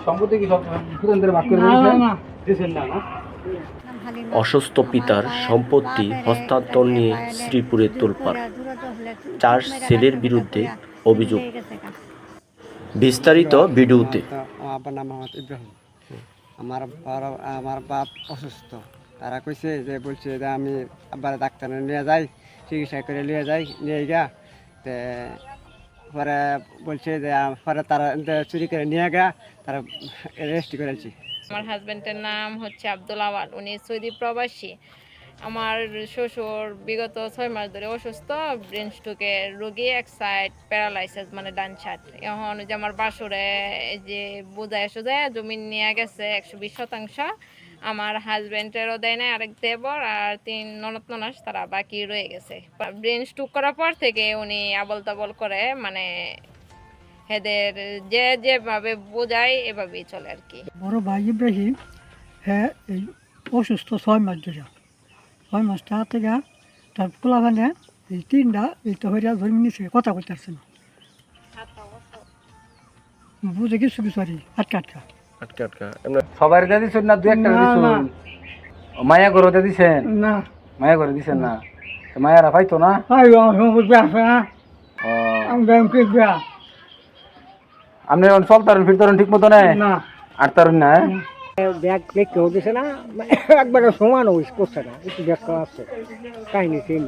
সম্পত্তি কি সব সুতন্ত্র ভাগ করে দিয়েছেন না না অসুস্থ পিতার সম্পত্তি হস্তান্তর নিয়ে শ্রীপুরে তোলপাড়, 4 ছেলের বিরুদ্ধে অভিযোগ। বিস্তারিত ভিডিওতে। আমার আব্বার নাম মোহাম্মদ ইব্রাহিম। আমার বাপ অসুস্থ, তারা কইছে যে বলছে যে আমি আব্বার ডাক্তারে নিয়ে যাই, চিকিৎসা করে নিয়ে যাই, নিয়ে গা পরে বলছে যে পরে তারা চুরি করে নিয়ে গা তারা রেস্ট করেছি। আমার হাজবেন্ডের নাম হচ্ছে আব্দুল আওয়াল, উনি সৌদি প্রবাসী। আমার শ্বশুর বিগত 6 মাস ধরে অসুস্থ, ব্রেন স্ট্রোকের রোগী, এক সাইড প্যারালাইসিস মানে ডান সাইড। এখন যে আমার বাসুরে যে বোঝায় সোজায় জমি নিয়ে গেছে 120%, আমার হাজবেন্ডেরও দেয় নাই, আরেক দেবর আর 3 ননদ ননাস তারা বাকি রয়ে গেছে। ব্রেন স্ট্রোক করার পর থেকে উনি আবল তাবল করে, মানে এদের যে যেভাবে বোঝায় এভাবেই চলে আর কি। বড় ভাই ইব্রাহিম, হ্যাঁ এই অসুস্থ 6 মাস ধরে, 6 মাস তা থেকে তার পোলাভানে এই 3টা এই তো হইয়া ধরে নিয়েছে, কথা বলতে পারছে না, বুঝে কিছু কিছু আর আটকা আটকা সবাই দিয়ে দিচ্ছেন না, 2-1টা দিচ্ছেন? মায়া করে দিয়ে দিচ্ছেন না, মায়া করে দিচ্ছেন না? মায়ারা পাইতো না? আপনি চলতারেন ফিরতারেন ঠিক মতো নেই আর তারুন না ব্যাগ কেউ দিছে না, একবারে সমান করছে না, একটু ব্যাগ আছে কাহিনী সেম।